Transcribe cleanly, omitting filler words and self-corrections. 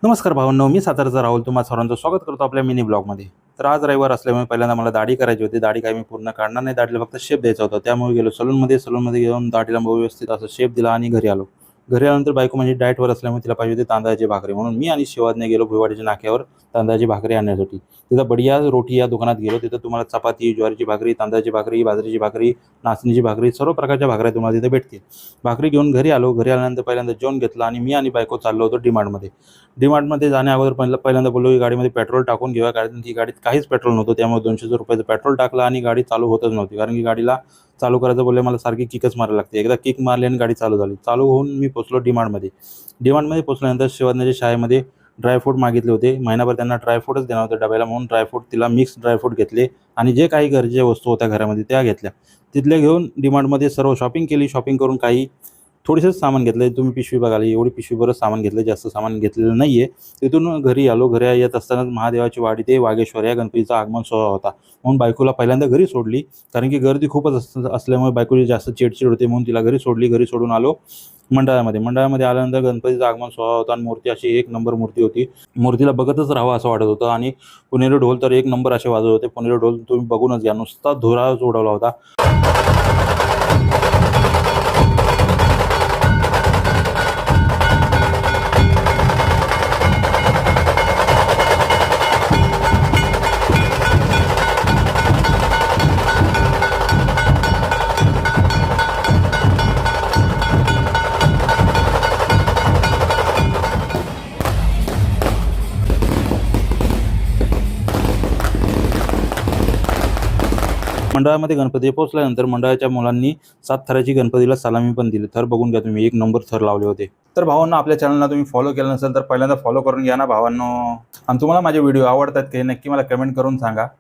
नमस्कार भावांनो, मी सातारचा राहुल तुम्हा सर्वांचं स्वागत करतो आपल्या मिनी ब्लॉगमध्ये. तर आज रविवार असल्यामुळे पहिल्यांदा मला दाढी करायची होती. दाढी काही मी पूर्ण काढणार नाही, दाढीला फक्त शेप द्यायचा होता. त्यामुळे गेलो सलूनमध्ये घेऊन दाढीला व्यवस्थित असं शेप दिला आणि घरी आलो. घरी आल्यानंतर बायको माझी डाएटवर असल्यामुळे तिला पाहिजे होती तांदळाची भाकरी, म्हणून मी आणि शिवाजने गेलो भिवाडीच्या नाक्यावर तांदळाची भाकरी आणण्यासाठी. तिथं बढिया रोटी या दुकानात गेलो. तिथं तुम्हाला चपाती, ज्वारीची भाकरी, तांदळाची भाकरी, बाजरीची भाकरी, नाचणीची भाकरी, सर्व प्रकारच्या भाकऱ्या तुम्हाला तिथे भेटतील. भाकरी घेऊन घरी आलो. घरी आल्यानंतर पहिल्यांदा जेवण घेतलं आणि मी आणि बायको चाललो होतो डीमार्टमध्ये. डीमार्टमध्ये जाण्या अगोदर पहिल्यांदा बोललो की गाडीमध्ये पेट्रोल टाकून घेऊया, कारण ती गाडीत काहीच पेट्रोल नव्हतं. त्यामुळे ₹200 पेट्रोल टाकलं आणि गाडी चालू होतच नव्हती, कारण की गाडीला चालू करायचं बोलले मला सारखी किकच मारायला लागते. एकदा किक मारली आणि गाडी चालू झाली. चालू होऊन मी पोहोचलो डीमार्टमध्ये. डीमार्टमध्ये पोहोचल्यानंतर शिवाजीच्या शाळेमध्ये ड्रायफ्रूट मागितले होते. महिनाभर त्यांना ड्रायफ्रूटच देणार होते डब्याला, म्हणून ड्रायफ्रूट तिला मिक्स ड्रायफ्रूट घेतले आणि जे काही गरजेच्या वस्तू होत्या घरामध्ये त्या घेतल्या. तिथल्या घेऊन डीमार्टमध्ये सर्व शॉपिंग केली. शॉपिंग करून काही थोडेसेच सामान घेतलं. तुम्ही पिशवी बघाल, एवढी पिशवीभरच सामान घेतलं, जास्त सामान घेतलेलं नाही आहे. तिथून घरी आलो. घरी येत असतानाच महादेवाची वाडी ते वागेश्वर या गणपतीचा आगमन सोहळा होता, म्हणून बायकोला पहिल्यांदा घरी सोडली, कारण की गर्दी खूपच असल्यामुळे बायकोची जास्त चिडचिड होते, म्हणून तिला घरी सोडली. घरी सोडून आलो मंडळामध्ये आल्यानंतर गणपतीचा आगमन सोहळा होता आणि मूर्ती अशी एक नंबर मूर्ती होती. मूर्तीला बघतच राहावं असं वाटत होतं आणि पुणेरी ढोल तर एक नंबर असे वाजत होते. पुणेरी ढोल तुम्ही बघूनच घ्या, नुसता धुराच उडवला होता. मंडळामध्ये गणपती पोहोचल्यानंतर मंडळाच्या मुलांनी 7 थराची गणपतीला सलामी पण दिली. थर बघून घ्या तुम्ही, एक नंबर थर लावले होते. तर भावांनो, आपल्या चॅनलला तुम्ही फॉलो केलं नसेल तर पहिल्यांदा फॉलो करून घ्या ना भावांनो. आणि तुम्हाला माझे व्हिडिओ आवडतात की नक्की मला कमेंट करून सांगा.